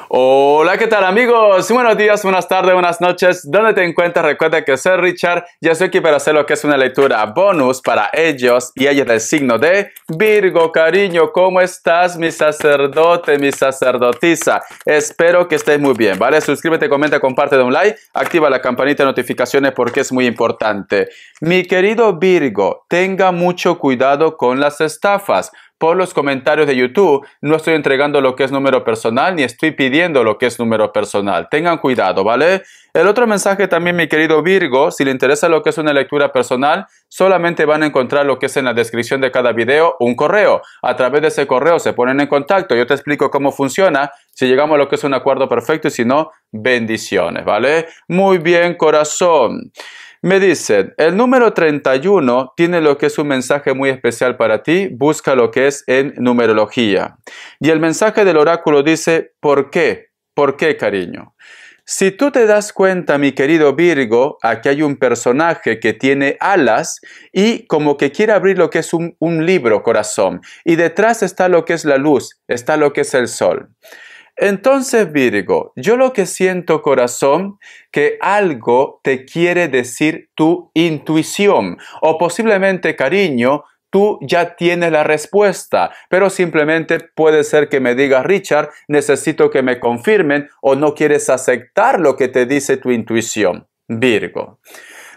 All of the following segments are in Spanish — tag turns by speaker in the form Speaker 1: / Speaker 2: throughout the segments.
Speaker 1: Hola, ¿qué tal amigos? Buenos días, buenas tardes, buenas noches. ¿Dónde te encuentras? Recuerda que soy Richard. Ya estoy aquí para hacer lo que es una lectura bonus para ellos y ellas del signo de Virgo. Cariño, ¿cómo estás, mi sacerdote, mi sacerdotisa? Espero que estés muy bien, ¿vale? Suscríbete, comenta, comparte, da un like, activa la campanita de notificaciones porque es muy importante. Mi querido Virgo, tenga mucho cuidado con las estafas. Por los comentarios de YouTube, no estoy entregando lo que es número personal, ni estoy pidiendo lo que es número personal. Tengan cuidado, ¿vale? El otro mensaje también, mi querido Virgo, si le interesa lo que es una lectura personal, solamente van a encontrar lo que es en la descripción de cada video, un correo. A través de ese correo se ponen en contacto. Yo te explico cómo funciona, si llegamos a lo que es un acuerdo perfecto y si no, bendiciones, ¿vale? Muy bien, corazón. Me dicen, el número 31 tiene lo que es un mensaje muy especial para ti, busca lo que es en numerología. Y el mensaje del oráculo dice, ¿por qué? ¿Por qué, cariño? Si tú te das cuenta, mi querido Virgo, aquí hay un personaje que tiene alas y como que quiere abrir lo que es un libro, corazón. Y detrás está lo que es la luz, está lo que es el sol. Entonces, Virgo, yo lo que siento, corazón, que algo te quiere decir tu intuición o posiblemente, cariño, tú ya tienes la respuesta, pero simplemente puede ser que me digas, Richard, necesito que me confirmen o no quieres aceptar lo que te dice tu intuición, Virgo.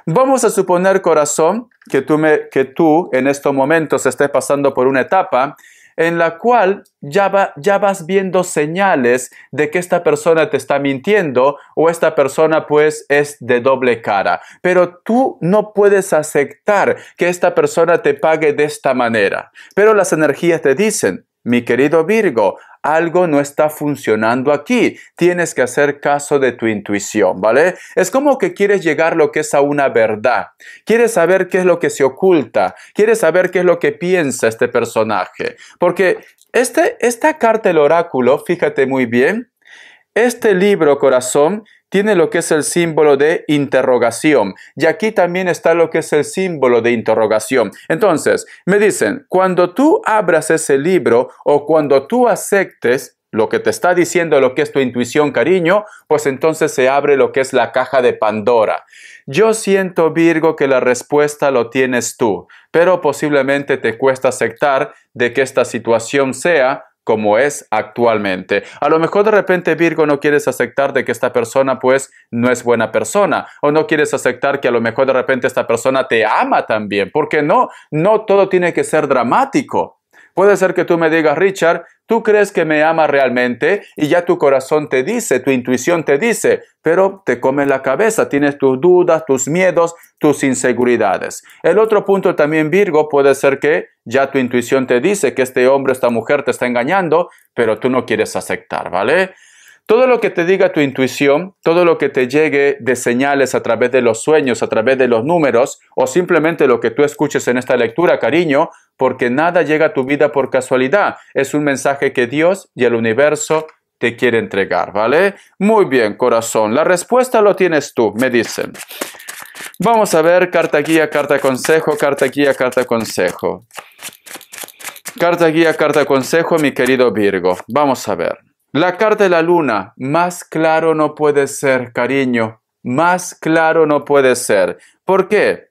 Speaker 1: Vamos a suponer, corazón, que tú en estos momentos estés pasando por una etapa en la cual ya vas viendo señales de que esta persona te está mintiendo o esta persona pues es de doble cara. Pero tú no puedes aceptar que esta persona te pague de esta manera. Pero las energías te dicen, mi querido Virgo, algo no está funcionando aquí. Tienes que hacer caso de tu intuición, ¿vale? Es como que quieres llegar lo que es a una verdad. Quieres saber qué es lo que se oculta. Quieres saber qué es lo que piensa este personaje. Porque esta carta del oráculo, fíjate muy bien, este libro, corazón, tiene lo que es el símbolo de interrogación. Y aquí también está lo que es el símbolo de interrogación. Entonces, me dicen, cuando tú abras ese libro o cuando tú aceptes lo que te está diciendo lo que es tu intuición, cariño, pues entonces se abre lo que es la caja de Pandora. Yo siento, Virgo, que la respuesta lo tienes tú, pero posiblemente te cuesta aceptar de que esta situación sea como es actualmente. A lo mejor de repente, Virgo, no quieres aceptar de que esta persona pues no es buena persona o no quieres aceptar que a lo mejor de repente esta persona te ama también, porque no todo tiene que ser dramático. Puede ser que tú me digas, Richard, tú crees que me ama realmente y ya tu corazón te dice, tu intuición te dice, pero te come la cabeza, tienes tus dudas, tus miedos, tus inseguridades. El otro punto también, Virgo, puede ser que ya tu intuición te dice que este hombre, esta mujer te está engañando, pero tú no quieres aceptar, ¿vale? Todo lo que te diga tu intuición, todo lo que te llegue de señales a través de los sueños, a través de los números, o simplemente lo que tú escuches en esta lectura, cariño, porque nada llega a tu vida por casualidad. Es un mensaje que Dios y el universo te quiere entregar, ¿vale? Muy bien, corazón. La respuesta lo tienes tú, me dicen. Vamos a ver carta guía, carta consejo, carta guía, carta consejo. Carta guía, carta consejo, mi querido Virgo. Vamos a ver. La carta de la luna, más claro no puede ser, cariño, más claro no puede ser. ¿Por qué?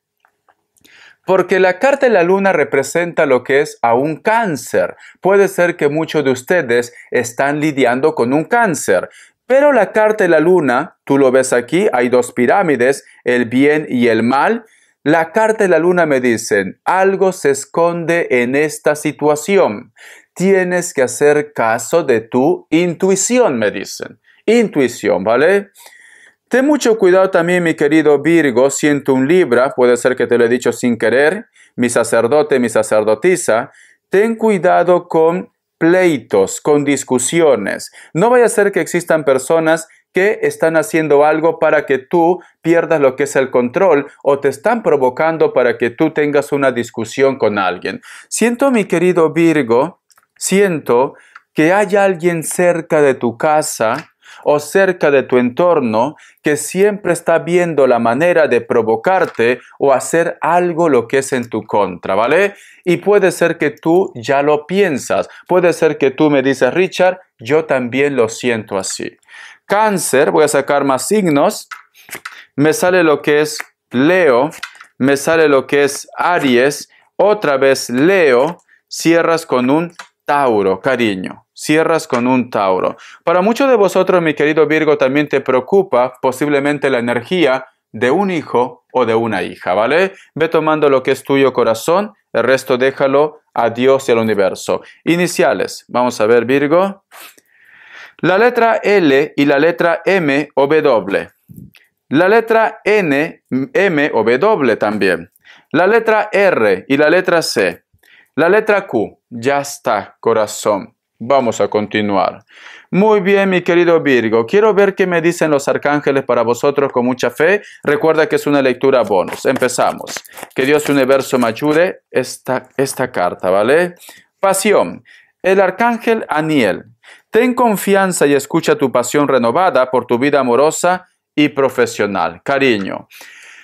Speaker 1: Porque la carta de la luna representa lo que es a un cáncer. Puede ser que muchos de ustedes están lidiando con un cáncer. Pero la carta de la luna, tú lo ves aquí, hay dos pirámides, el bien y el mal. La carta de la luna me dicen, algo se esconde en esta situación. Tienes que hacer caso de tu intuición, me dicen. Intuición, ¿vale? Ten mucho cuidado también, mi querido Virgo, 101 Libra, puede ser que te lo he dicho sin querer, mi sacerdote, mi sacerdotisa, ten cuidado con pleitos, con discusiones. No vaya a ser que existan personas que están haciendo algo para que tú pierdas lo que es el control o te están provocando para que tú tengas una discusión con alguien. Siento, mi querido Virgo, siento que hay alguien cerca de tu casa o cerca de tu entorno que siempre está viendo la manera de provocarte o hacer algo lo que es en tu contra, ¿vale? Y puede ser que tú ya lo piensas. Puede ser que tú me dices, Richard, yo también lo siento así. Cáncer, voy a sacar más signos. Me sale lo que es Leo, me sale lo que es Aries, otra vez Leo, cierras con un Tauro, cariño, cierras con un Tauro. Para muchos de vosotros, mi querido Virgo, también te preocupa posiblemente la energía de un hijo o de una hija, ¿vale? Ve tomando lo que es tuyo, corazón, el resto déjalo a Dios y al universo. Iniciales, vamos a ver, Virgo. La letra L y la letra M o W. La letra N, M o W también. La letra R y la letra C. La letra Q. Ya está, corazón. Vamos a continuar. Muy bien, mi querido Virgo. Quiero ver qué me dicen los arcángeles para vosotros con mucha fe. Recuerda que es una lectura bonus. Empezamos. Que Dios universo me ayude esta carta, ¿vale? Pasión. El arcángel Aniel. Ten confianza y escucha tu pasión renovada por tu vida amorosa y profesional. Cariño.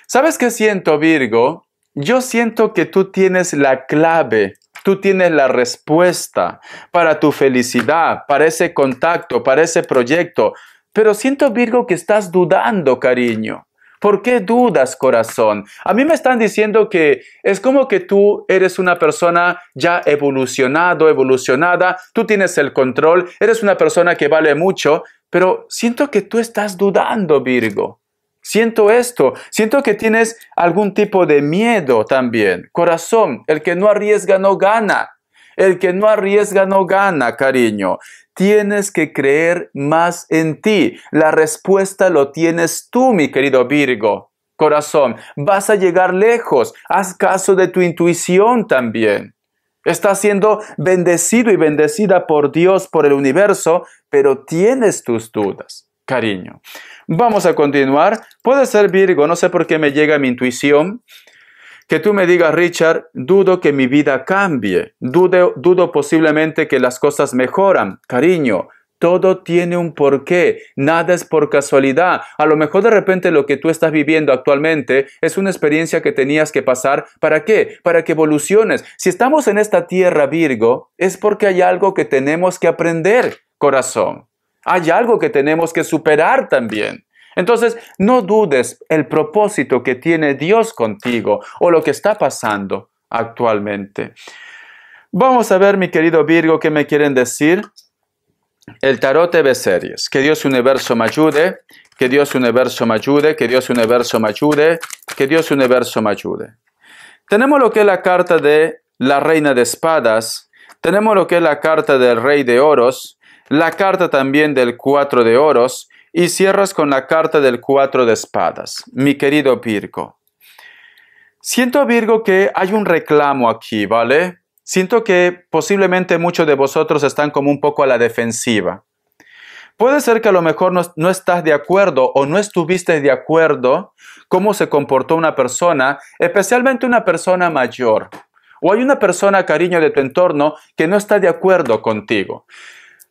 Speaker 1: ¿Sabes qué siento, Virgo? Yo siento que tú tienes la clave, tú tienes la respuesta para tu felicidad, para ese contacto, para ese proyecto. Pero siento, Virgo, que estás dudando, cariño. ¿Por qué dudas, corazón? A mí me están diciendo que es como que tú eres una persona ya evolucionada, tú tienes el control, eres una persona que vale mucho, pero siento que tú estás dudando, Virgo. Siento esto, siento que tienes algún tipo de miedo también. Corazón, el que no arriesga no gana. El que no arriesga no gana, cariño. Tienes que creer más en ti. La respuesta lo tienes tú, mi querido Virgo. Corazón, vas a llegar lejos. Haz caso de tu intuición también. Estás siendo bendecido y bendecida por Dios, por el universo, pero tienes tus dudas, cariño. Vamos a continuar. Puede ser, Virgo, no sé por qué me llega mi intuición, que tú me digas, Richard, dudo que mi vida cambie, dudo posiblemente que las cosas mejoran. Cariño, todo tiene un porqué, nada es por casualidad. A lo mejor de repente lo que tú estás viviendo actualmente es una experiencia que tenías que pasar. ¿Para qué? Para que evoluciones. Si estamos en esta tierra, Virgo, es porque hay algo que tenemos que aprender, corazón. Hay algo que tenemos que superar también. Entonces, no dudes el propósito que tiene Dios contigo o lo que está pasando actualmente. Vamos a ver, mi querido Virgo, qué me quieren decir. El tarot TV Series. Que Dios universo me ayude, que Dios universo me ayude, que Dios universo me ayude, que Dios universo me ayude. Tenemos lo que es la carta de la Reina de Espadas, tenemos lo que es la carta del Rey de Oros, la carta también del 4 de Oros, y cierras con la carta del 4 de Espadas. Mi querido Virgo. Siento, Virgo, que hay un reclamo aquí, ¿vale? Siento que posiblemente muchos de vosotros están como un poco a la defensiva. Puede ser que a lo mejor no estás de acuerdo o no estuviste de acuerdo cómo se comportó una persona, especialmente una persona mayor. O hay una persona, cariño, de tu entorno que no está de acuerdo contigo.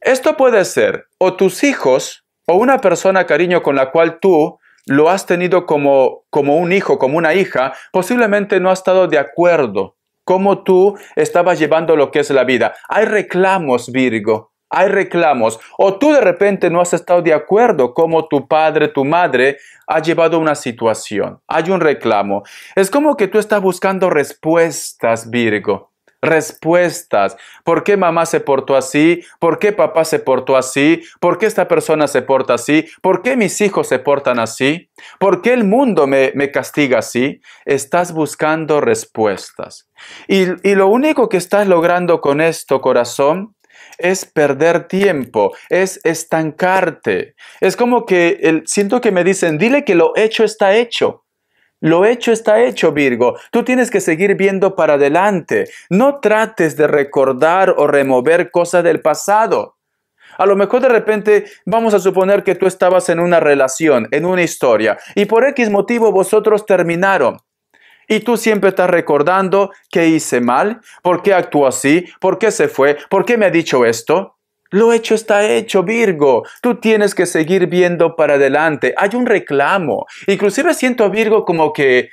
Speaker 1: Esto puede ser o tus hijos o una persona, cariño, con la cual tú lo has tenido como un hijo, como una hija, posiblemente no ha estado de acuerdo cómo tú estabas llevando lo que es la vida. Hay reclamos, Virgo, hay reclamos. O tú de repente no has estado de acuerdo cómo tu padre, tu madre ha llevado una situación. Hay un reclamo. Es como que tú estás buscando respuestas, Virgo. Respuestas. ¿Por qué mamá se portó así? ¿Por qué papá se portó así? ¿Por qué esta persona se porta así? ¿Por qué mis hijos se portan así? ¿Por qué el mundo me castiga así? Estás buscando respuestas. Y lo único que estás logrando con esto, corazón, es perder tiempo, es estancarte. Es como que siento que me dicen, dile que lo hecho está hecho. Lo hecho está hecho, Virgo. Tú tienes que seguir viendo para adelante. No trates de recordar o remover cosas del pasado. A lo mejor de repente vamos a suponer que tú estabas en una relación, en una historia, y por X motivo vosotros terminaron. Y tú siempre estás recordando qué hice mal, por qué actuó así, por qué se fue, por qué me ha dicho esto. Lo hecho está hecho, Virgo. Tú tienes que seguir viendo para adelante. Hay un reclamo. Inclusive siento, Virgo, como que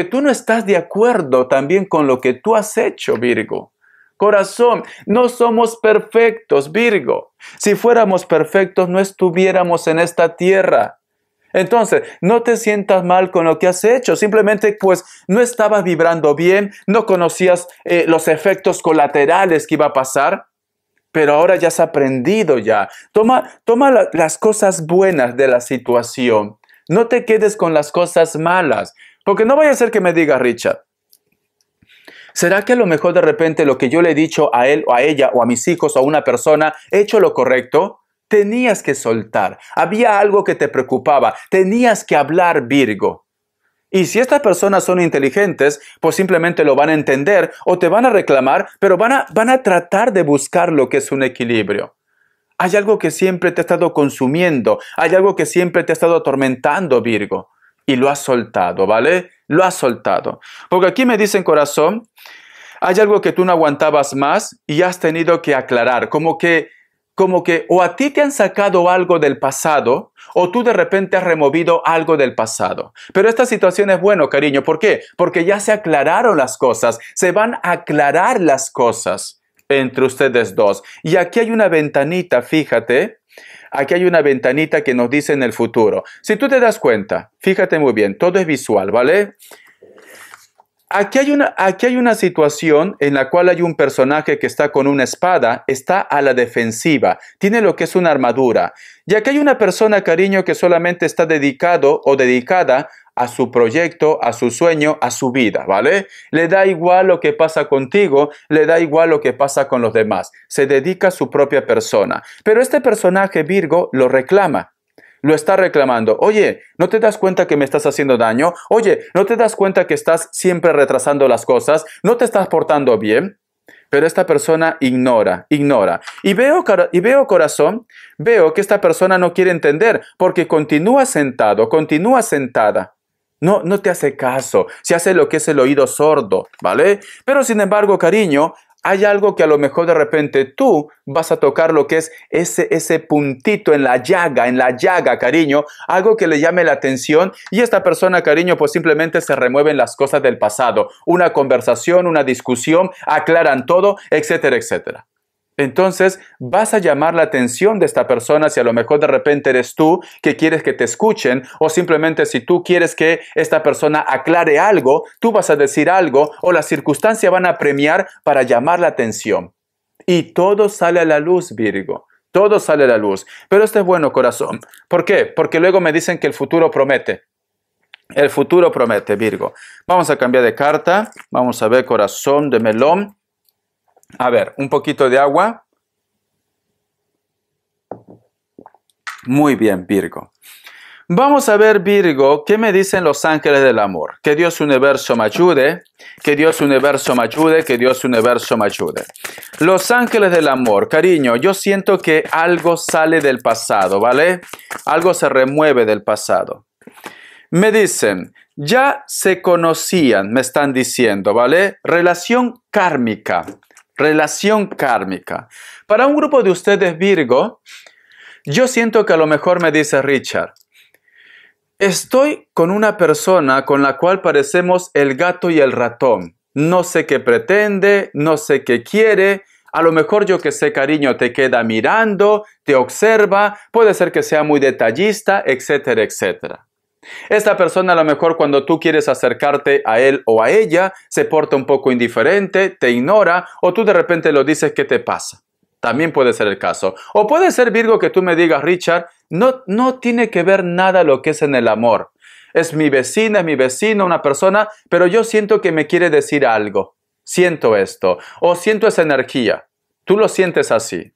Speaker 1: tú no estás de acuerdo también con lo que tú has hecho, Virgo. Corazón, no somos perfectos, Virgo. Si fuéramos perfectos, no estuviéramos en esta tierra. Entonces, no te sientas mal con lo que has hecho. Simplemente, pues, no estabas vibrando bien, no conocías los efectos colaterales que iba a pasar. Pero ahora ya has aprendido ya. Toma las cosas buenas de la situación. No te quedes con las cosas malas. Porque no vaya a ser que me diga Richard, ¿será que a lo mejor de repente lo que yo le he dicho a él o a ella o a mis hijos o a una persona, he hecho lo correcto? Tenías que soltar. Había algo que te preocupaba. Tenías que hablar, Virgo. Y si estas personas son inteligentes, pues simplemente lo van a entender o te van a reclamar, pero van a tratar de buscar lo que es un equilibrio. Hay algo que siempre te ha estado consumiendo, hay algo que siempre te ha estado atormentando, Virgo. Y lo has soltado, ¿vale? Lo has soltado. Porque aquí me dicen, corazón, hay algo que tú no aguantabas más y has tenido que aclarar, como que o a ti te han sacado algo del pasado o tú de repente has removido algo del pasado. Pero esta situación es bueno, cariño. ¿Por qué? Porque ya se aclararon las cosas. Se van a aclarar las cosas entre ustedes dos. Y aquí hay una ventanita, fíjate. Aquí hay una ventanita que nos dice en el futuro. Si tú te das cuenta, fíjate muy bien, todo es visual, ¿vale? Aquí hay una situación en la cual hay un personaje que está con una espada, está a la defensiva, tiene lo que es una armadura. Y aquí hay una persona, cariño, que solamente está dedicado o dedicada a su proyecto, a su sueño, a su vida, ¿vale? Le da igual lo que pasa contigo, le da igual lo que pasa con los demás. Se dedica a su propia persona. Pero este personaje, Virgo, lo reclama. Lo está reclamando. Oye, ¿no te das cuenta que me estás haciendo daño? Oye, ¿no te das cuenta que estás siempre retrasando las cosas? ¿No te estás portando bien? Pero esta persona ignora. Y veo, corazón, veo que esta persona no quiere entender porque continúa sentado, continúa sentada. No te hace caso, se hace lo que es el oído sordo, ¿vale? Pero sin embargo, cariño, hay algo que a lo mejor de repente tú vas a tocar lo que es ese puntito en la llaga, cariño, algo que le llame la atención y esta persona, cariño, pues simplemente se remueven las cosas del pasado. Una conversación, una discusión, aclaran todo, etcétera, etcétera. Entonces vas a llamar la atención de esta persona si a lo mejor de repente eres tú que quieres que te escuchen o simplemente si tú quieres que esta persona aclare algo, tú vas a decir algo o las circunstancias van a premiar para llamar la atención. Y todo sale a la luz, Virgo. Todo sale a la luz. Pero esto es bueno, corazón. ¿Por qué? Porque luego me dicen que el futuro promete. El futuro promete, Virgo. Vamos a cambiar de carta. Vamos a ver, corazón de melón. A ver, un poquito de agua. Muy bien, Virgo. Vamos a ver, Virgo, qué me dicen los ángeles del amor. Que Dios universo me ayude, que Dios universo me ayude, que Dios universo me ayude. Los ángeles del amor, cariño, yo siento que algo sale del pasado, ¿vale? Algo se remueve del pasado. Me dicen, ya se conocían, me están diciendo, ¿vale? Relación kármica. Relación kármica. Para un grupo de ustedes, Virgo, yo siento que a lo mejor me dice Richard, estoy con una persona con la cual parecemos el gato y el ratón. No sé qué pretende, no sé qué quiere. A lo mejor yo que sé, cariño, te queda mirando, te observa, puede ser que sea muy detallista, etcétera, etcétera. Esta persona a lo mejor cuando tú quieres acercarte a él o a ella, se porta un poco indiferente, te ignora o tú de repente lo dices, ¿qué te pasa? También puede ser el caso. O puede ser, Virgo, que tú me digas, Richard, no tiene que ver nada lo que es en el amor. Es mi vecina, es mi vecino, una persona, pero yo siento que me quiere decir algo. Siento esto o siento esa energía. Tú lo sientes así.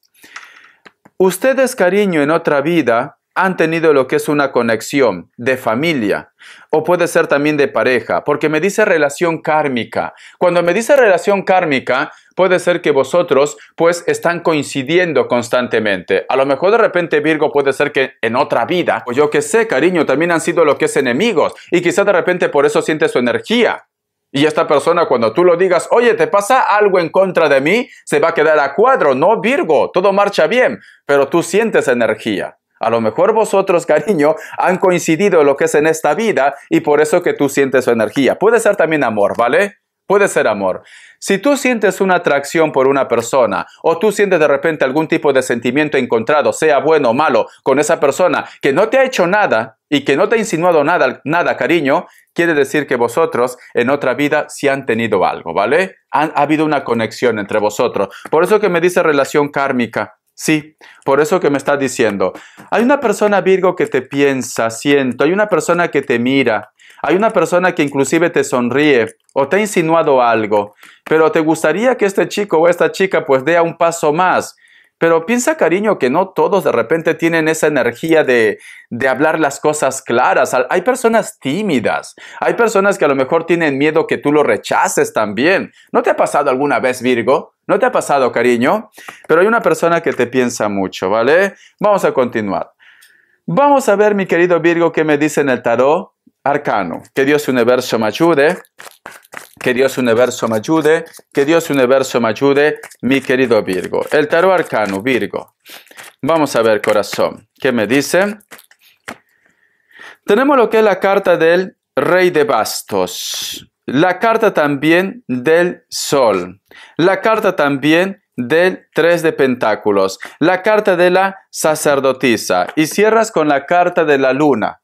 Speaker 1: Ustedes, cariño, en otra vida han tenido lo que es una conexión de familia o puede ser también de pareja, porque me dice relación kármica. Cuando me dice relación kármica, puede ser que vosotros pues están coincidiendo constantemente. A lo mejor de repente, Virgo, puede ser que en otra vida, pues yo que sé, cariño, también han sido lo que es enemigos y quizás de repente por eso siente su energía. Y esta persona, cuando tú lo digas, oye, ¿te pasa algo en contra de mí? Se va a quedar a cuadro. No, Virgo, todo marcha bien, pero tú sientes energía. A lo mejor vosotros, cariño, han coincidido en lo que es en esta vida y por eso que tú sientes su energía. Puede ser también amor, ¿vale? Puede ser amor. Si tú sientes una atracción por una persona o tú sientes de repente algún tipo de sentimiento encontrado, sea bueno o malo, con esa persona que no te ha hecho nada y que no te ha insinuado nada, cariño, quiere decir que vosotros en otra vida sí han tenido algo, ¿vale? Ha habido una conexión entre vosotros. Por eso que me dice relación kármica. Sí, por eso que me está diciendo. Hay una persona, Virgo, que te piensa, siento. Hay una persona que te mira. Hay una persona que inclusive te sonríe o te ha insinuado algo. Pero te gustaría que este chico o esta chica pues dé un paso más. Pero piensa, cariño, que no todos de repente tienen esa energía de hablar las cosas claras. Hay personas tímidas. Hay personas que a lo mejor tienen miedo que tú lo rechaces también. ¿No te ha pasado alguna vez, Virgo? ¿No te ha pasado, cariño? Pero hay una persona que te piensa mucho, ¿vale? Vamos a continuar. Vamos a ver, mi querido Virgo, qué me dice en el tarot arcano. Que Dios universo me ayude. Que Dios universo me ayude, que Dios universo me ayude, mi querido Virgo. El tarot arcano, Virgo. Vamos a ver, corazón. ¿Qué me dice? Tenemos lo que es la carta del Rey de Bastos. La carta también del Sol. La carta también del 3 de Pentáculos. La carta de la Sacerdotisa. Y cierras con la carta de la Luna.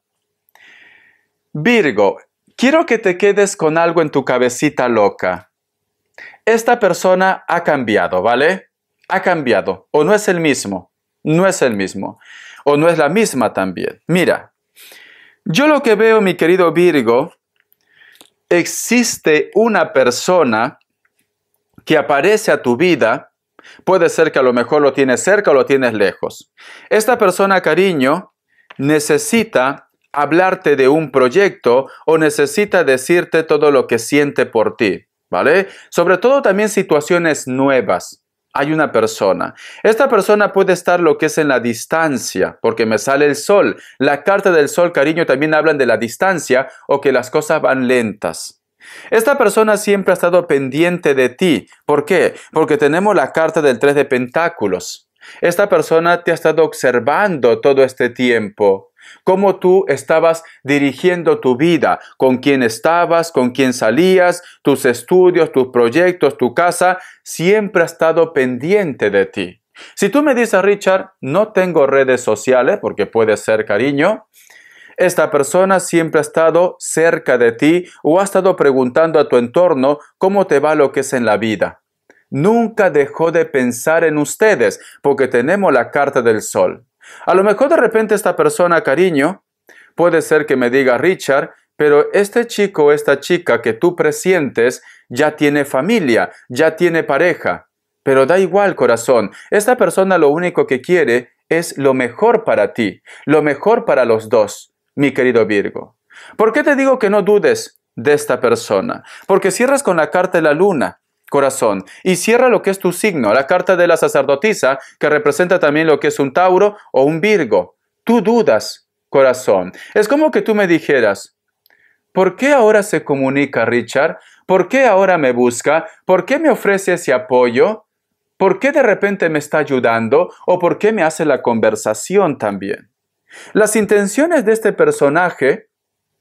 Speaker 1: Virgo. Quiero que te quedes con algo en tu cabecita loca. Esta persona ha cambiado, ¿vale? Ha cambiado. O no es el mismo. No es el mismo. O no es la misma también. Mira, yo lo que veo, mi querido Virgo, existe una persona que aparece a tu vida. Puede ser que a lo mejor lo tienes cerca o lo tienes lejos. Esta persona, cariño, necesita hablarte de un proyecto o necesita decirte todo lo que siente por ti, ¿vale? Sobre todo también situaciones nuevas. Hay una persona. Esta persona puede estar lo que es en la distancia, porque me sale el sol. La carta del sol, cariño, también hablan de la distancia o que las cosas van lentas. Esta persona siempre ha estado pendiente de ti. ¿Por qué? Porque tenemos la carta del 3 de Pentáculos. Esta persona te ha estado observando todo este tiempo. Cómo tú estabas dirigiendo tu vida, con quién estabas, con quién salías, tus estudios, tus proyectos, tu casa, siempre ha estado pendiente de ti. Si tú me dices, Richard, no tengo redes sociales, porque puede ser, cariño, esta persona siempre ha estado cerca de ti o ha estado preguntando a tu entorno cómo te va lo que es en la vida. Nunca dejó de pensar en ustedes, porque tenemos la carta del sol. A lo mejor de repente esta persona, cariño, puede ser que me diga, Richard, pero este chico o esta chica que tú presientes ya tiene familia, ya tiene pareja. Pero da igual, corazón. Esta persona lo único que quiere es lo mejor para ti, lo mejor para los dos, mi querido Virgo. ¿Por qué te digo que no dudes de esta persona? Porque cierras con la carta de la luna. Corazón, y cierra lo que es tu signo, la carta de la sacerdotisa, que representa también lo que es un Tauro o un Virgo. Tú dudas, corazón. Es como que tú me dijeras, ¿por qué ahora se comunica Richard? ¿Por qué ahora me busca? ¿Por qué me ofrece ese apoyo? ¿Por qué de repente me está ayudando? ¿O por qué me hace la conversación también? Las intenciones de este personaje,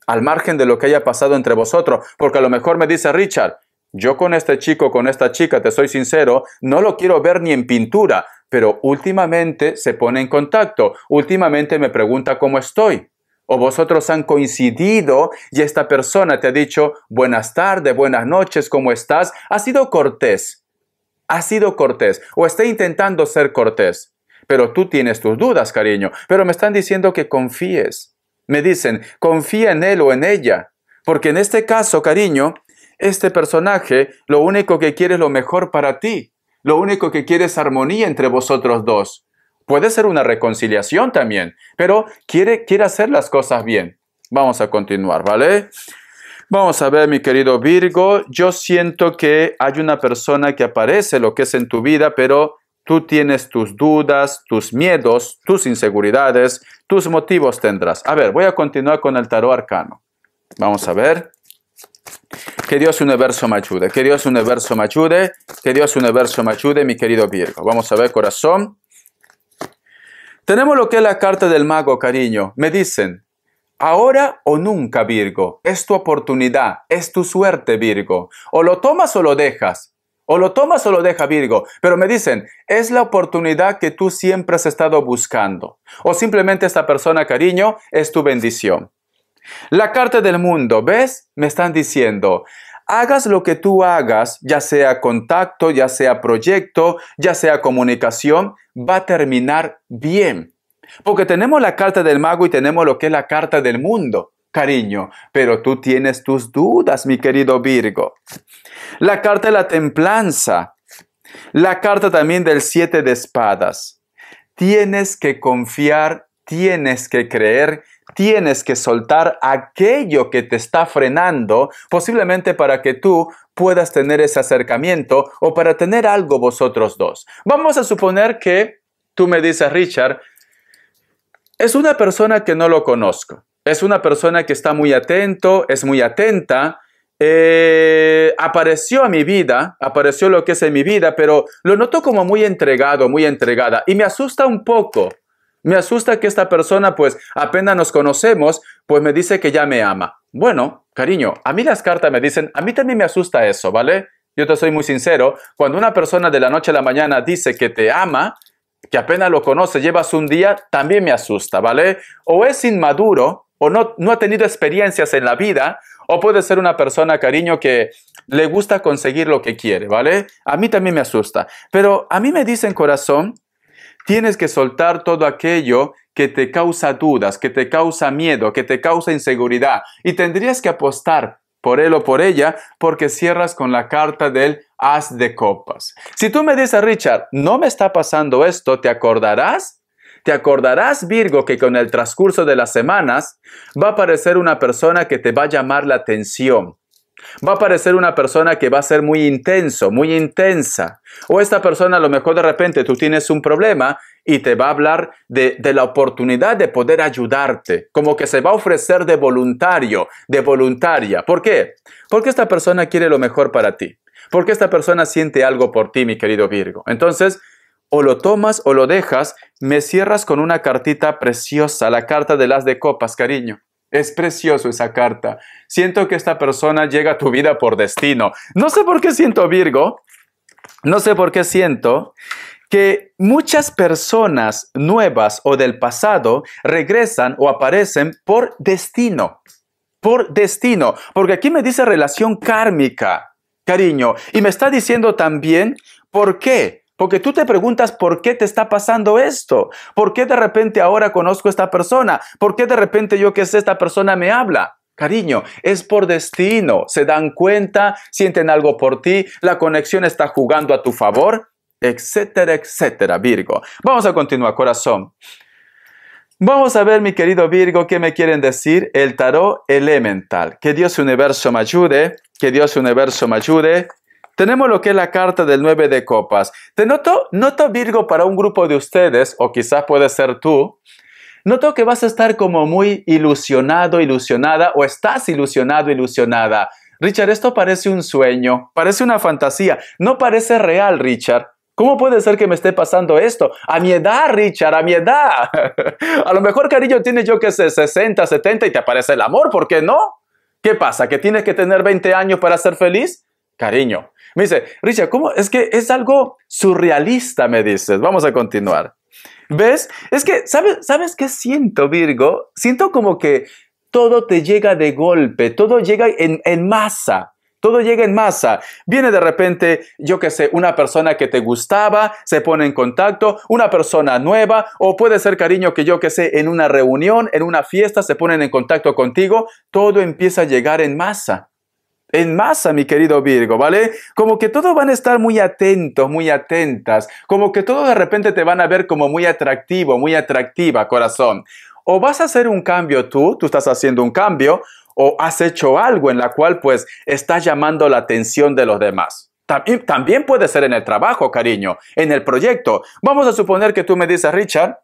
Speaker 1: al margen de lo que haya pasado entre vosotros, porque a lo mejor me dice Richard, yo con este chico, con esta chica, te soy sincero, no lo quiero ver ni en pintura, pero últimamente se pone en contacto, últimamente me pregunta cómo estoy. O vosotros han coincidido y esta persona te ha dicho buenas tardes, buenas noches, ¿cómo estás? Ha sido cortés, o está intentando ser cortés. Pero tú tienes tus dudas, cariño, pero me están diciendo que confíes. Me dicen, confía en él o en ella, porque en este caso, cariño, este personaje lo único que quiere es lo mejor para ti. Lo único que quiere es armonía entre vosotros dos. Puede ser una reconciliación también, pero quiere hacer las cosas bien. Vamos a continuar, ¿vale? Vamos a ver, mi querido Virgo. Yo siento que hay una persona que aparece lo que es en tu vida, pero tú tienes tus dudas, tus miedos, tus inseguridades, tus motivos tendrás. A ver, voy a continuar con el tarot arcano. Vamos a ver. Que Dios universo me ayude, que Dios universo me ayude, que Dios universo me ayude, mi querido Virgo. Vamos a ver, corazón. Tenemos lo que es la carta del mago, cariño. Me dicen, ahora o nunca, Virgo. Es tu oportunidad, es tu suerte, Virgo. O lo tomas o lo dejas. O lo tomas o lo dejas, Virgo. Pero me dicen, es la oportunidad que tú siempre has estado buscando. O simplemente esta persona, cariño, es tu bendición. La carta del mundo, ¿ves? Me están diciendo, hagas lo que tú hagas, ya sea contacto, ya sea proyecto, ya sea comunicación, va a terminar bien. Porque tenemos la carta del mago y tenemos lo que es la carta del mundo, cariño. Pero tú tienes tus dudas, mi querido Virgo. La carta de la templanza. La carta también del 7 de espadas. Tienes que confiar, tienes que creer, tienes que soltar aquello que te está frenando, posiblemente para que tú puedas tener ese acercamiento o para tener algo vosotros dos. Vamos a suponer que tú me dices, Richard, es una persona que no lo conozco. Es una persona que está muy atento, es muy atenta. Apareció a mi vida, apareció lo que es en mi vida, pero lo noto como muy entregado, muy entregada. Y me asusta un poco. Me asusta que esta persona, pues, apenas nos conocemos, pues me dice que ya me ama. Bueno, cariño, a mí las cartas me dicen, a mí también me asusta eso, ¿vale? Yo te soy muy sincero. Cuando una persona de la noche a la mañana dice que te ama, que apenas lo conoce, llevas un día, también me asusta, ¿vale? O es inmaduro, o no ha tenido experiencias en la vida, o puede ser una persona, cariño, que le gusta conseguir lo que quiere, ¿vale? A mí también me asusta. Pero a mí me dicen, corazón, tienes que soltar todo aquello que te causa dudas, que te causa miedo, que te causa inseguridad. Y tendrías que apostar por él o por ella, porque cierras con la carta del As de Copas. Si tú me dices, Richard, no me está pasando esto, ¿te acordarás? Te acordarás, Virgo, que con el transcurso de las semanas va a aparecer una persona que te va a llamar la atención. Va a aparecer una persona que va a ser muy intenso, muy intensa. O esta persona a lo mejor de repente tú tienes un problema y te va a hablar de la oportunidad de poder ayudarte. Como que se va a ofrecer de voluntario, de voluntaria. ¿Por qué? Porque esta persona quiere lo mejor para ti. Porque esta persona siente algo por ti, mi querido Virgo. Entonces, o lo tomas o lo dejas. Me cierras con una cartita preciosa, la carta del As de Copas, cariño. Es precioso esa carta. Siento que esta persona llega a tu vida por destino. No sé por qué siento, Virgo. No sé por qué siento que muchas personas nuevas o del pasado regresan o aparecen por destino. Por destino. Porque aquí me dice relación kármica, cariño. Y me está diciendo también por qué. Porque tú te preguntas por qué te está pasando esto. ¿Por qué de repente ahora conozco a esta persona? ¿Por qué de repente yo que sé esta persona me habla? Cariño, es por destino. Se dan cuenta, sienten algo por ti, la conexión está jugando a tu favor, etcétera, etcétera, Virgo. Vamos a continuar, corazón. Vamos a ver, mi querido Virgo, qué me quieren decir el tarot elemental. Que Dios universo me ayude, que Dios universo me ayude. Tenemos lo que es la carta del 9 de copas. Te noto, Virgo, para un grupo de ustedes, o quizás puede ser tú, noto que vas a estar como muy ilusionado, ilusionada, o estás ilusionado, ilusionada. Richard, esto parece un sueño, parece una fantasía, no parece real, Richard. ¿Cómo puede ser que me esté pasando esto? A mi edad, Richard, a mi edad. A lo mejor, cariño, tienes yo que sé, 60, 70 y te aparece el amor, ¿por qué no? ¿Qué pasa? ¿Que tienes que tener 20 años para ser feliz? Cariño. Me dice, Richard, ¿cómo? Es que es algo surrealista, me dices. Vamos a continuar. ¿Ves? Es que, ¿sabes qué siento, Virgo? Siento como que todo te llega de golpe, todo llega en masa. Todo llega en masa. Viene de repente, yo qué sé, una persona que te gustaba, se pone en contacto, una persona nueva, o puede ser, cariño, que yo qué sé, en una reunión, en una fiesta, se ponen en contacto contigo. Todo empieza a llegar en masa. En masa, mi querido Virgo, ¿vale? Como que todos van a estar muy atentos, muy atentas. Como que todos de repente te van a ver como muy atractivo, muy atractiva, corazón. O vas a hacer un cambio tú estás haciendo un cambio, o has hecho algo en la cual pues estás llamando la atención de los demás. También puede ser en el trabajo, cariño, en el proyecto. Vamos a suponer que tú me dices, Richard,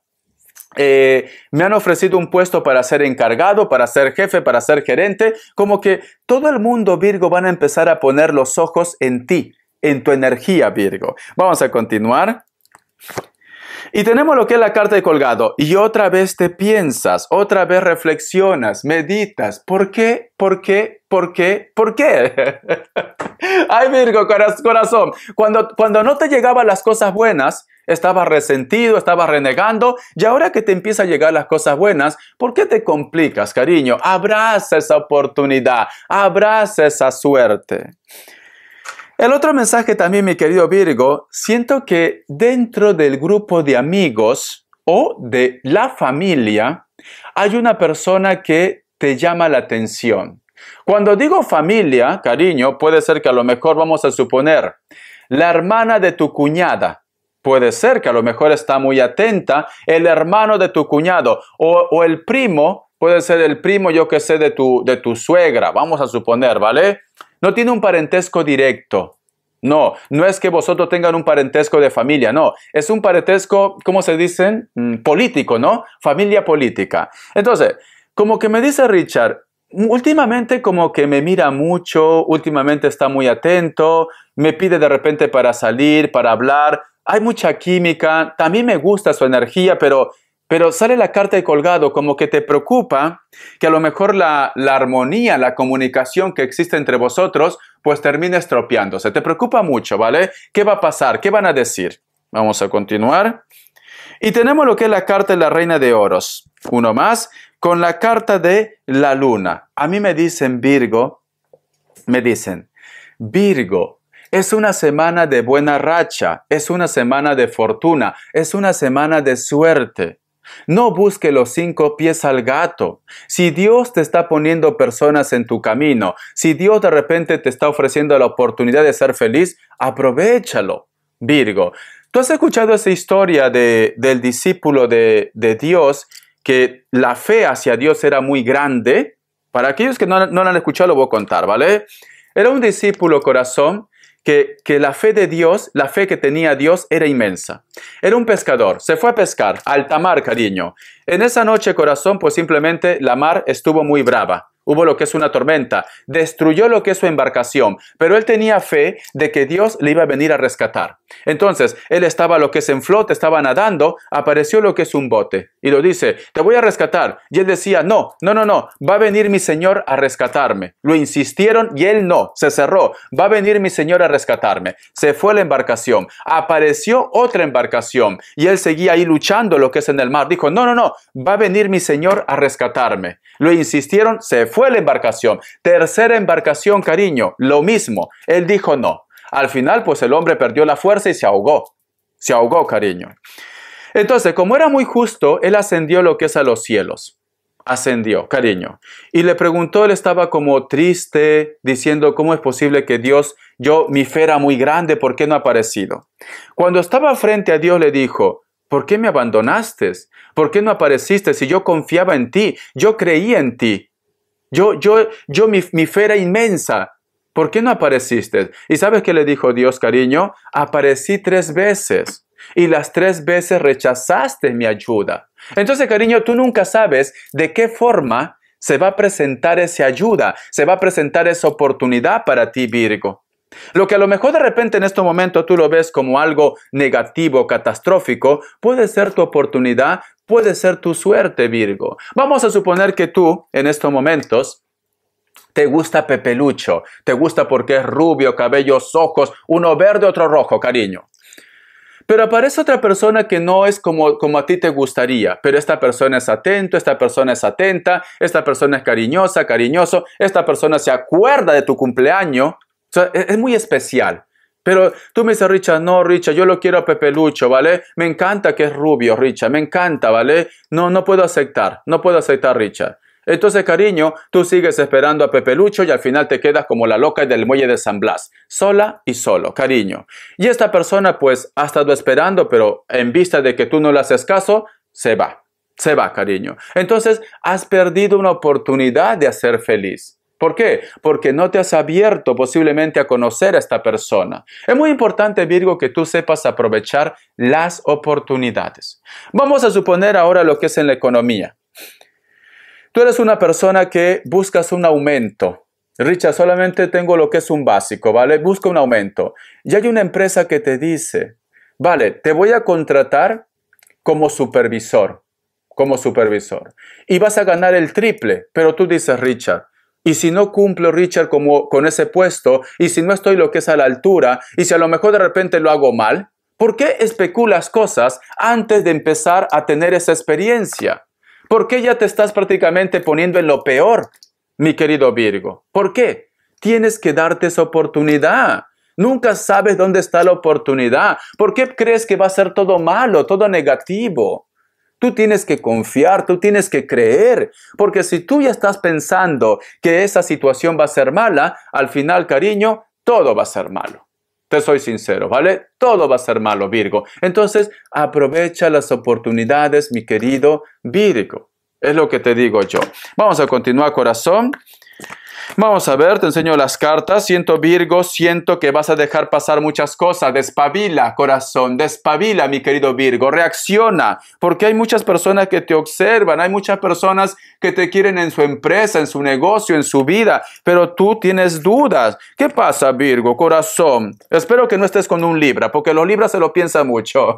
Speaker 1: me han ofrecido un puesto para ser encargado, para ser jefe, para ser gerente. Como que todo el mundo, Virgo, van a empezar a poner los ojos en ti, en tu energía, Virgo. Vamos a continuar. Y tenemos lo que es la carta de colgado. Y otra vez te piensas, otra vez reflexionas, meditas. ¿Por qué? ¿Por qué? ¿Por qué? ¿Por qué? Ay, Virgo, corazón. Cuando no te llegaban las cosas buenas, estabas resentido, estabas renegando. Y ahora que te empiezan a llegar las cosas buenas, ¿por qué te complicas, cariño? Abraza esa oportunidad, abraza esa suerte. El otro mensaje también, mi querido Virgo, siento que dentro del grupo de amigos o de la familia hay una persona que te llama la atención. Cuando digo familia, cariño, puede ser que a lo mejor vamos a suponer la hermana de tu cuñada. Puede ser que a lo mejor está muy atenta el hermano de tu cuñado o el primo, puede ser el primo, yo que sé, de tu suegra, vamos a suponer, ¿vale? No tiene un parentesco directo. No es que vosotros tengan un parentesco de familia, no. Es un parentesco, ¿cómo se dicen? Político, ¿no? Familia política. Entonces, como que me dice Richard, últimamente como que me mira mucho, últimamente está muy atento, me pide de repente para salir, para hablar. Hay mucha química, también me gusta su energía, pero sale la carta de colgado, como que te preocupa que a lo mejor la armonía, la comunicación que existe entre vosotros, pues termine estropeándose. Te preocupa mucho, ¿vale? ¿Qué va a pasar? ¿Qué van a decir? Vamos a continuar. Y tenemos lo que es la carta de la Reina de Oros. Uno más, con la carta de la Luna. A mí me dicen, Virgo, Virgo, es una semana de buena racha, es una semana de fortuna, es una semana de suerte. No busque los 5 pies al gato. Si Dios te está poniendo personas en tu camino, si Dios de repente te está ofreciendo la oportunidad de ser feliz, aprovéchalo, Virgo. ¿Tú has escuchado esa historia del discípulo de Dios, que la fe hacia Dios era muy grande? Para aquellos que no la han escuchado, lo voy a contar, ¿vale? Era un discípulo, corazón, que la fe de Dios, la fe que tenía Dios era inmensa. Era un pescador, se fue a pescar, alta mar, cariño. En esa noche, corazón, pues simplemente la mar estuvo muy brava. Hubo lo que es una tormenta, destruyó lo que es su embarcación, pero él tenía fe de que Dios le iba a venir a rescatar. Entonces, él estaba lo que es en flote, estaba nadando, apareció lo que es un bote y lo dice, te voy a rescatar. Y él decía, no, va a venir mi Señor a rescatarme. Lo insistieron y él no, se cerró, va a venir mi Señor a rescatarme. Se fue la embarcación, apareció otra embarcación y él seguía ahí luchando lo que es en el mar. Dijo, no, va a venir mi Señor a rescatarme. Lo insistieron, se fue la embarcación. Tercera embarcación, cariño, lo mismo. Él dijo no. Al final, pues el hombre perdió la fuerza y se ahogó. Se ahogó, cariño. Entonces, como era muy justo, él ascendió lo que es a los cielos. Ascendió, cariño. Y le preguntó, él estaba como triste, diciendo, ¿cómo es posible que Dios, mi fe era muy grande, ¿por qué no ha aparecido? Cuando estaba frente a Dios le dijo, ¿por qué me abandonaste? ¿Por qué no apareciste si yo confiaba en ti? Yo creía en ti. Mi fe era inmensa. ¿Por qué no apareciste? ¿Y sabes qué le dijo Dios, cariño? Aparecí 3 veces y las 3 veces rechazaste mi ayuda. Entonces, cariño, tú nunca sabes de qué forma se va a presentar esa ayuda, se va a presentar esa oportunidad para ti, Virgo. Lo que a lo mejor de repente en este momento tú lo ves como algo negativo, catastrófico, puede ser tu oportunidad, puede ser tu suerte, Virgo. Vamos a suponer que tú, en estos momentos, te gusta Pepe Lucho, te gusta porque es rubio, cabellos, ojos, uno verde, otro rojo, cariño. Pero aparece otra persona que no es como a ti te gustaría, pero esta persona es atento, esta persona es atenta, esta persona es cariñosa, cariñoso, esta persona se acuerda de tu cumpleaños. O sea, es muy especial. Pero tú me dices, Richard, no, Richard, yo lo quiero a Pepe Lucho, ¿vale? Me encanta que es rubio, Richard, me encanta, ¿vale? No puedo aceptar, Richard. Entonces, cariño, tú sigues esperando a Pepe Lucho y al final te quedas como la loca del muelle de San Blas, sola y solo, cariño. Y esta persona, pues, ha estado esperando, pero en vista de que tú no le haces caso, se va, cariño. Entonces, has perdido una oportunidad de hacer feliz. ¿Por qué? Porque no te has abierto posiblemente a conocer a esta persona. Es muy importante, Virgo, que tú sepas aprovechar las oportunidades. Vamos a suponer ahora lo que es en la economía. Tú eres una persona que buscas un aumento. Richard, solamente tengo lo que es un básico, ¿vale? Busca un aumento. Y hay una empresa que te dice, vale, te voy a contratar como supervisor. Y vas a ganar el triple. Pero tú dices, Richard, y si no cumplo, Richard, con ese puesto, y si no estoy lo que es a la altura, y si a lo mejor de repente lo hago mal, ¿por qué especulas cosas antes de empezar a tener esa experiencia? ¿Por qué ya te estás prácticamente poniendo en lo peor, mi querido Virgo? ¿Por qué? Tienes que darte esa oportunidad. Nunca sabes dónde está la oportunidad. ¿Por qué crees que va a ser todo malo, todo negativo? Tú tienes que confiar, tú tienes que creer, porque si tú ya estás pensando que esa situación va a ser mala, al final, cariño, todo va a ser malo. Te soy sincero, ¿vale? Todo va a ser malo, Virgo. Entonces, aprovecha las oportunidades, mi querido Virgo. Es lo que te digo yo. Vamos a continuar, corazón. Vamos a ver, te enseño las cartas. Siento, Virgo, siento que vas a dejar pasar muchas cosas. Despabila, corazón, despabila, mi querido Virgo. Reacciona, porque hay muchas personas que te observan. Hay muchas personas que te quieren en su empresa, en su negocio, en su vida. Pero tú tienes dudas. ¿Qué pasa, Virgo, corazón? Espero que no estés con un Libra, porque los Libras se lo piensan mucho.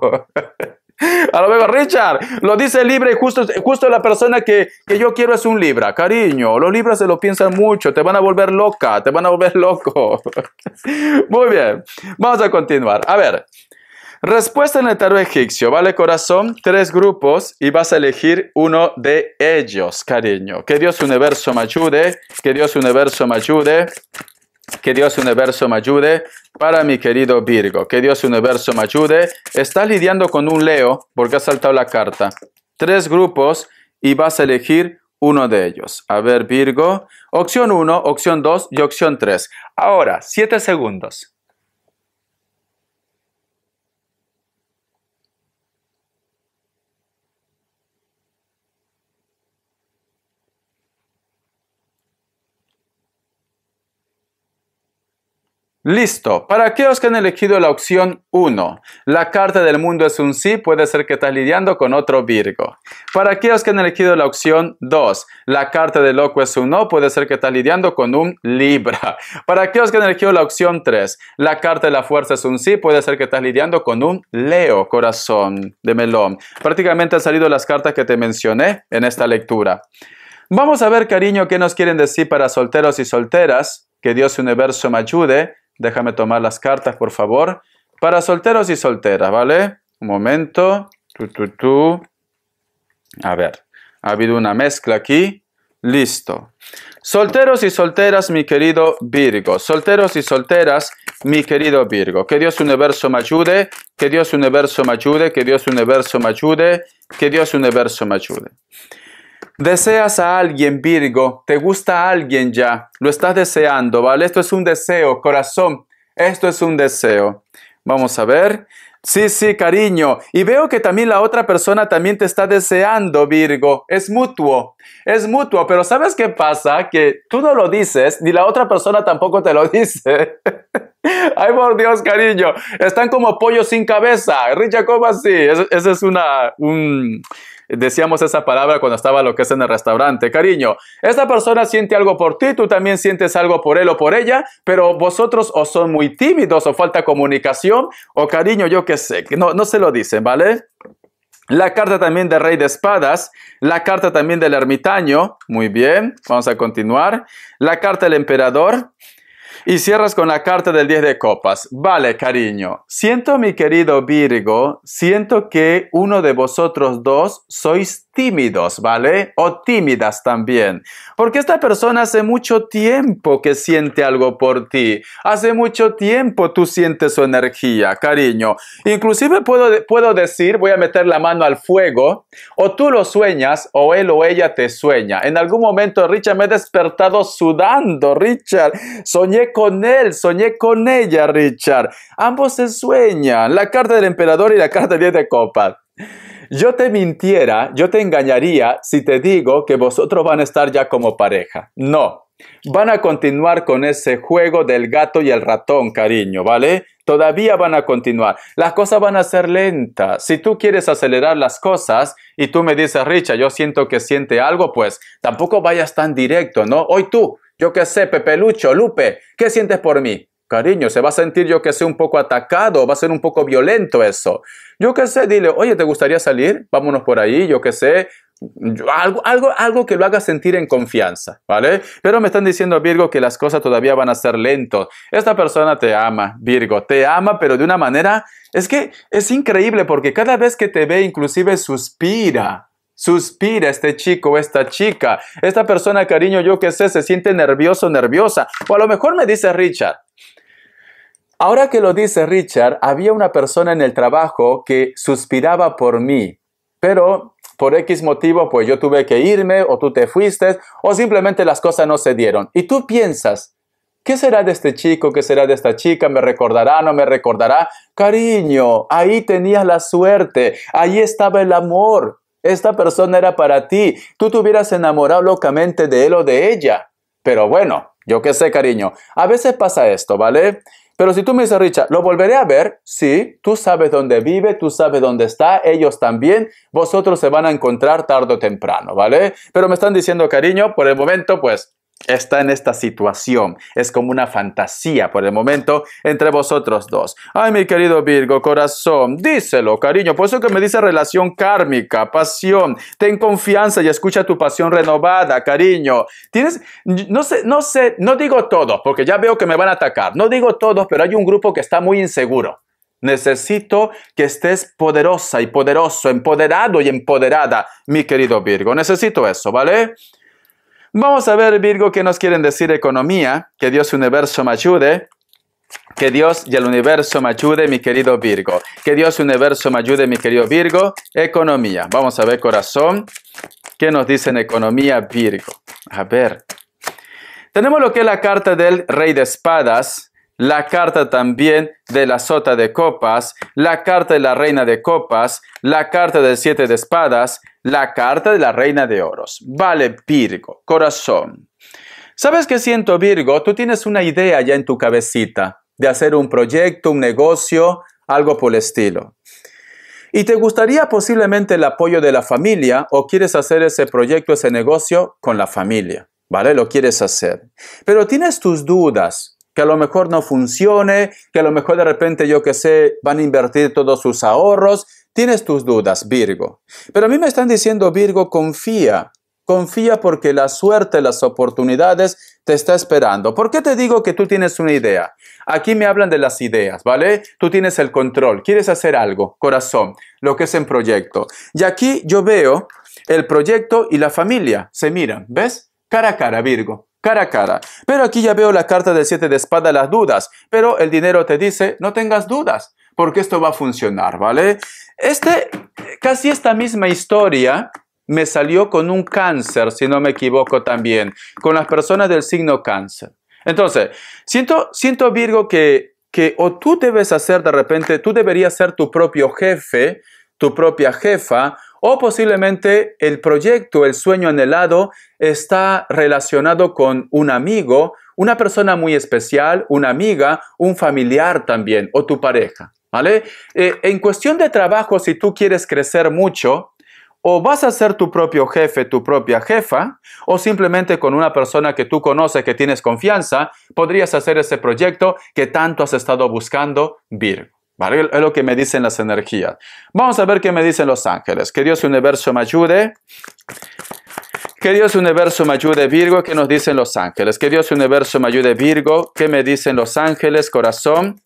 Speaker 1: A lo mejor, Richard, lo dice Libra y justo la persona que yo quiero es un Libra. Cariño, los Libras se lo piensan mucho, te van a volver loca, te van a volver loco. Muy bien, vamos a continuar. A ver, respuesta en el tarot egipcio, ¿vale, corazón? 3 grupos y vas a elegir uno de ellos, cariño. Que Dios universo me ayude, que Dios universo me ayude. Que Dios universo me ayude para mi querido Virgo. Que Dios universo me ayude. Estás lidiando con un Leo porque ha saltado la carta. 3 grupos y vas a elegir uno de ellos. A ver, Virgo. Opción 1, opción 2 y opción 3. Ahora, 7 segundos. Listo. Para aquellos que han elegido la opción 1, la carta del mundo es un sí, puede ser que estás lidiando con otro Virgo. Para aquellos que han elegido la opción 2, la carta del loco es un no, puede ser que estás lidiando con un Libra. Para aquellos que han elegido la opción 3, la carta de la fuerza es un sí, puede ser que estás lidiando con un Leo, corazón de melón. Prácticamente han salido las cartas que te mencioné en esta lectura. Vamos a ver, cariño, qué nos quieren decir para solteros y solteras. Que Dios universo me ayude. Déjame tomar las cartas, por favor. Para solteros y solteras, ¿vale? Un momento. A ver, ha habido una mezcla aquí. Listo. Solteros y solteras, mi querido Virgo. Solteros y solteras, mi querido Virgo. Que Dios universo me ayude. Que Dios universo me ayude. Que Dios universo me ayude. Que Dios universo me ayude. Deseas a alguien, Virgo, te gusta a alguien ya, lo estás deseando, ¿vale? Esto es un deseo, corazón, esto es un deseo. Vamos a ver. Sí, cariño. Y veo que también la otra persona también te está deseando, Virgo. Es mutuo, pero ¿sabes qué pasa? Que tú no lo dices, ni la otra persona tampoco te lo dice. Ay, por Dios, cariño. Están como pollos sin cabeza. Richard, ¿cómo así? Esa es decíamos esa palabra cuando estaba lo que es en el restaurante. Cariño, esta persona siente algo por ti, tú también sientes algo por él o por ella, pero vosotros o son muy tímidos o falta comunicación, o cariño, yo qué sé, que no se lo dicen, ¿vale? La carta también del Rey de Espadas, la carta también del Ermitaño, muy bien, vamos a continuar. La carta del Emperador. Y cierras con la carta del 10 de copas. Vale, cariño. Siento, mi querido Virgo, siento que uno de vosotros dos sois tímidos, ¿vale? O tímidas también. Porque esta persona hace mucho tiempo que siente algo por ti. Hace mucho tiempo tú sientes su energía, cariño. Inclusive puedo decir, voy a meter la mano al fuego, o tú lo sueñas, o él o ella te sueña. En algún momento, Richard, me he despertado sudando, Richard. Soñé con él, soñé con ella, Richard. Ambos se sueñan. La carta del Emperador y la carta del 10 de copas. yo te mintiera, yo te engañaría si te digo que vosotros van a estar ya como pareja. No, van a continuar con ese juego del gato y el ratón, cariño, ¿vale? Todavía van a continuar. Las cosas van a ser lentas. Si tú quieres acelerar las cosas y tú me dices, Richard, yo siento que siente algo, pues tampoco vayas tan directo, ¿no? Hoy tú, yo qué sé, Pepe Lucho, Lupe, ¿qué sientes por mí? Cariño, se va a sentir yo que sé un poco atacado, va a ser un poco violento eso. Yo qué sé, dile, oye, ¿te gustaría salir? Vámonos por ahí, yo qué sé. Algo que lo haga sentir en confianza, ¿vale? Pero me están diciendo, Virgo, que las cosas todavía van a ser lentos. Esta persona te ama, Virgo, te ama, pero de una manera, es que es increíble porque cada vez que te ve, inclusive suspira. Suspira este chico o esta chica. Esta persona, cariño, yo qué sé, se siente nervioso, nerviosa. O a lo mejor me dice Richard. Ahora que lo dice Richard, había una persona en el trabajo que suspiraba por mí, pero por X motivo, pues yo tuve que irme, o tú te fuiste, o simplemente las cosas no se dieron. Y tú piensas, ¿qué será de este chico? ¿Qué será de esta chica? ¿Me recordará? ¿No me recordará? Cariño, ahí tenías la suerte, ahí estaba el amor. Esta persona era para ti. Tú te hubieras enamorado locamente de él o de ella. Pero bueno, yo qué sé, cariño, a veces pasa esto, ¿vale? Pero si tú me dices, Richard, ¿lo volveré a ver? Sí, tú sabes dónde vive, tú sabes dónde está, ellos también, vosotros se van a encontrar tarde o temprano, ¿vale? Pero me están diciendo, cariño, por el momento, pues, está en esta situación. Es como una fantasía por el momento entre vosotros dos. Ay, mi querido Virgo, corazón, díselo, cariño. Por eso que me dice relación kármica, pasión. Ten confianza y escucha tu pasión renovada, cariño. Tienes, no digo todos, porque ya veo que me van a atacar. No digo todos, pero hay un grupo que está muy inseguro. Necesito que estés poderosa y poderoso, empoderado y empoderada, mi querido Virgo. Necesito eso, ¿vale? Vamos a ver, Virgo, qué nos quieren decir economía. Que Dios y el universo me ayude. Que Dios y el universo me ayude, mi querido Virgo. Que Dios y el universo me ayude, mi querido Virgo. Economía. Vamos a ver, corazón. ¿Qué nos dice en economía, Virgo? A ver. Tenemos lo que es la carta del Rey de Espadas. La carta también de la Sota de Copas, la carta de la Reina de Copas, la carta del 7 de Espadas, la carta de la Reina de Oros. Vale, Virgo, corazón. ¿Sabes qué siento, Virgo? Tú tienes una idea ya en tu cabecita de hacer un proyecto, un negocio, algo por el estilo. Y te gustaría posiblemente el apoyo de la familia o quieres hacer ese proyecto, ese negocio con la familia, ¿vale? Lo quieres hacer. Pero tienes tus dudas. Que a lo mejor no funcione, que a lo mejor de repente, yo que sé, van a invertir todos sus ahorros. Tienes tus dudas, Virgo. Pero a mí me están diciendo, Virgo, confía. Confía porque la suerte, las oportunidades te está esperando. ¿Por qué te digo que tú tienes una idea? Aquí me hablan de las ideas, ¿vale? Tú tienes el control, quieres hacer algo, corazón, lo que es en proyecto. Y aquí yo veo el proyecto y la familia se miran, ¿ves? Cara a cara, Virgo. Cara a cara. Pero aquí ya veo la carta del 7 de espada, las dudas. Pero el dinero te dice, no tengas dudas, porque esto va a funcionar, ¿vale? Casi esta misma historia me salió con un cáncer, si no me equivoco también, con las personas del signo cáncer. Entonces, siento Virgo, que o tú debes hacer de repente, tú deberías ser tu propio jefe, tu propia jefa, o posiblemente el proyecto, el sueño anhelado está relacionado con un amigo, una persona muy especial, una amiga, un familiar también, o tu pareja, ¿vale? En cuestión de trabajo, si tú quieres crecer mucho, o vas a ser tu propio jefe, tu propia jefa, o simplemente con una persona que tú conoces, que tienes confianza, podrías hacer ese proyecto que tanto has estado buscando, Virgo. ¿Vale? Es lo que me dicen las energías. Vamos a ver qué me dicen los ángeles. Que Dios y el universo me ayude. Que Dios y el universo me ayude, Virgo. ¿Qué nos dicen los ángeles? Que Dios y el universo me ayude, Virgo. ¿Qué me dicen los ángeles, corazón?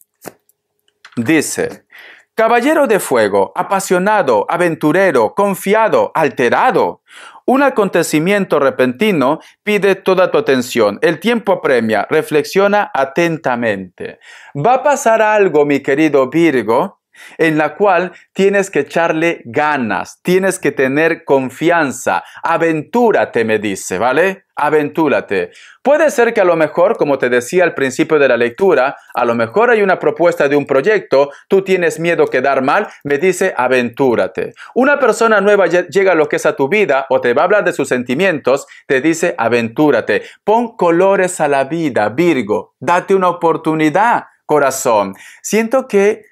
Speaker 1: Dice: caballero de fuego, apasionado, aventurero, confiado, alterado. Un acontecimiento repentino pide toda tu atención. El tiempo apremia. Reflexiona atentamente. Va a pasar algo, mi querido Virgo, en la cual tienes que echarle ganas, tienes que tener confianza. Aventúrate, me dice, ¿vale? Aventúrate. Puede ser que a lo mejor, como te decía al principio de la lectura, a lo mejor hay una propuesta de un proyecto, tú tienes miedo a quedar mal, me dice aventúrate. Una persona nueva llega a lo que es a tu vida o te va a hablar de sus sentimientos, te dice aventúrate. Pon colores a la vida, Virgo. Date una oportunidad, corazón. Siento que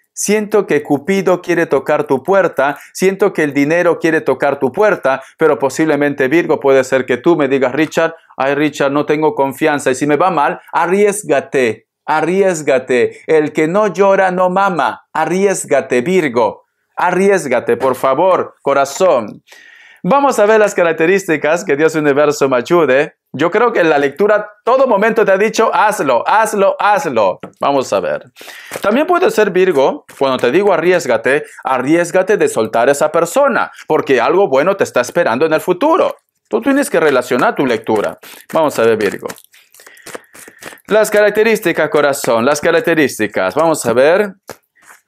Speaker 1: Cupido quiere tocar tu puerta, siento que el dinero quiere tocar tu puerta, pero posiblemente, Virgo, puede ser que tú me digas, Richard, ay Richard, no tengo confianza y si me va mal, arriésgate, arriésgate. El que no llora no mama, arriésgate, Virgo, arriésgate, por favor, corazón. Vamos a ver las características, que Dios Universo me ayude. Yo creo que en la lectura todo momento te ha dicho, hazlo, hazlo, hazlo. Vamos a ver. También puede ser, Virgo, cuando te digo arriésgate, arriésgate de soltar a esa persona, porque algo bueno te está esperando en el futuro. Tú tienes que relacionar tu lectura. Vamos a ver, Virgo. Las características, corazón, las características. Vamos a ver.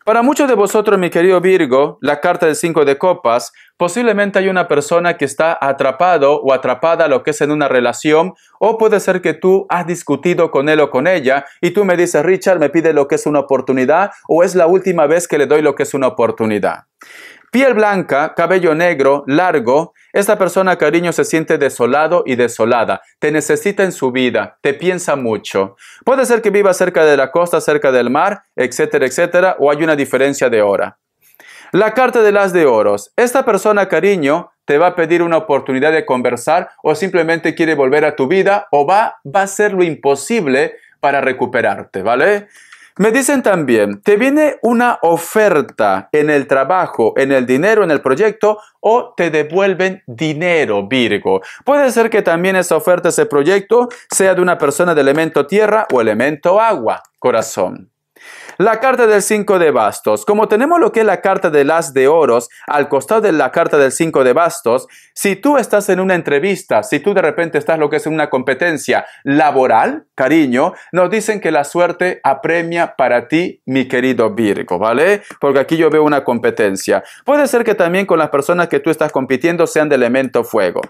Speaker 1: Para muchos de vosotros, mi querido Virgo, la carta del 5 de copas, posiblemente hay una persona que está atrapado o atrapada a lo que es en una relación, o puede ser que tú has discutido con él o con ella y tú me dices, Richard, me pide lo que es una oportunidad o es la última vez que le doy lo que es una oportunidad. Piel blanca, cabello negro, largo, esta persona, cariño, se siente desolado y desolada. Te necesita en su vida, te piensa mucho. Puede ser que viva cerca de la costa, cerca del mar, etcétera, etcétera, o hay una diferencia de hora. La carta del as de oros. Esta persona, cariño, te va a pedir una oportunidad de conversar o simplemente quiere volver a tu vida o va a hacer lo imposible para recuperarte, ¿vale? Me dicen también, te viene una oferta en el trabajo, en el dinero, en el proyecto, o te devuelven dinero, Virgo. Puede ser que también esa oferta, ese proyecto, sea de una persona de elemento tierra o elemento agua, corazón. La carta del 5 de bastos. Como tenemos lo que es la carta del as de oros, al costado de la carta del 5 de bastos, si tú estás en una entrevista, si tú de repente estás lo que es en una competencia laboral, cariño, nos dicen que la suerte apremia para ti, mi querido Virgo, ¿vale? Porque aquí yo veo una competencia. Puede ser que también con las personas que tú estás compitiendo sean de elemento fuego.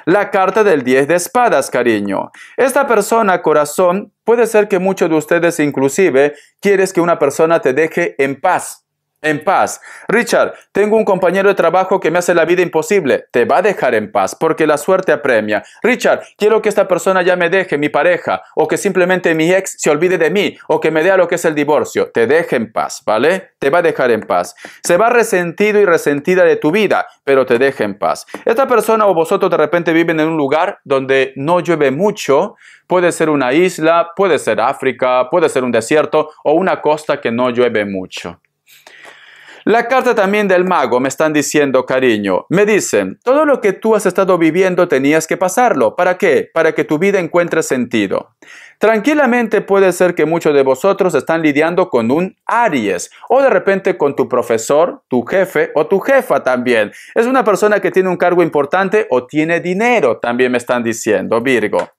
Speaker 1: La carta del 10 de espadas, cariño. Esta persona, corazón, puede ser que muchos de ustedes inclusive quieres que una persona te deje en paz. En paz. Richard, tengo un compañero de trabajo que me hace la vida imposible. Te va a dejar en paz porque la suerte apremia. Richard, quiero que esta persona ya me deje, mi pareja, o que simplemente mi ex se olvide de mí, o que me dé a lo que es el divorcio. Te deje en paz, ¿vale? Te va a dejar en paz. Se va resentido y resentida de tu vida, pero te deja en paz. Esta persona o vosotros de repente viven en un lugar donde no llueve mucho. Puede ser una isla, puede ser África, puede ser un desierto o una costa que no llueve mucho. La carta también del mago me están diciendo, cariño, me dicen, todo lo que tú has estado viviendo tenías que pasarlo. ¿Para qué? Para que tu vida encuentre sentido. Tranquilamente puede ser que muchos de vosotros están lidiando con un Aries o de repente con tu profesor, tu jefe o tu jefa también. Es una persona que tiene un cargo importante o tiene dinero, también me están diciendo, Virgo.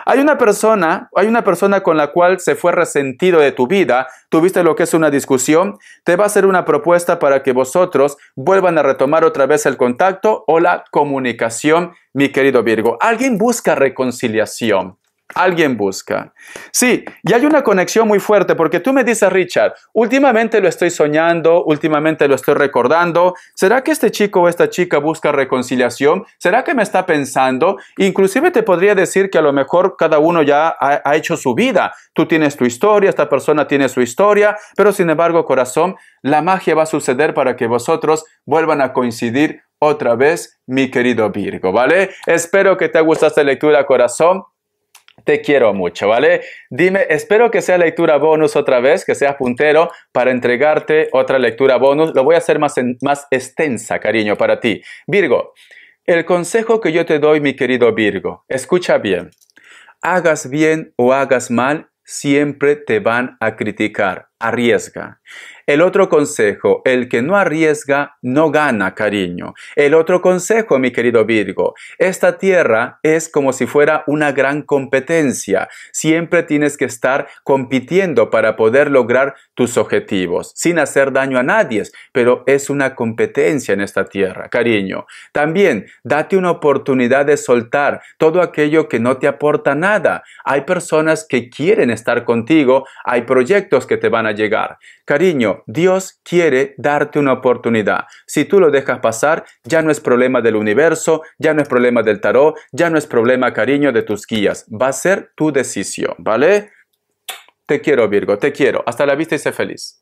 Speaker 1: Hay una persona con la cual se fue resentido de tu vida, tuviste lo que es una discusión, te va a hacer una propuesta para que vosotros vuelvan a retomar otra vez el contacto o la comunicación, mi querido Virgo. Alguien busca reconciliación. Alguien busca. Sí, y hay una conexión muy fuerte porque tú me dices, Richard, últimamente lo estoy soñando, últimamente lo estoy recordando. ¿Será que este chico o esta chica busca reconciliación? ¿Será que me está pensando? Inclusive te podría decir que a lo mejor cada uno ya ha hecho su vida. Tú tienes tu historia, esta persona tiene su historia, pero sin embargo, corazón, la magia va a suceder para que vosotros vuelvan a coincidir otra vez, mi querido Virgo, ¿vale? Espero que te haya gustado esta lectura, corazón. Te quiero mucho, ¿vale? Dime, espero que sea lectura bonus otra vez, que seas puntero para entregarte otra lectura bonus. Lo voy a hacer más extensa, cariño, para ti. Virgo, el consejo que yo te doy, mi querido Virgo, escucha bien. Hagas bien o hagas mal, siempre te van a criticar. arriesga. El otro consejo, el que no arriesga no gana, cariño. El otro consejo, mi querido Virgo, esta tierra es como si fuera una gran competencia. Siempre tienes que estar compitiendo para poder lograr tus objetivos, sin hacer daño a nadie, pero es una competencia en esta tierra, cariño. También, date una oportunidad de soltar todo aquello que no te aporta nada. Hay personas que quieren estar contigo, hay proyectos que te van a llegar. Cariño, Dios quiere darte una oportunidad. Si tú lo dejas pasar, ya no es problema del universo, ya no es problema del tarot, ya no es problema, cariño, de tus guías. Va a ser tu decisión, ¿vale? Te quiero, Virgo, te quiero. Hasta la vista y sé feliz.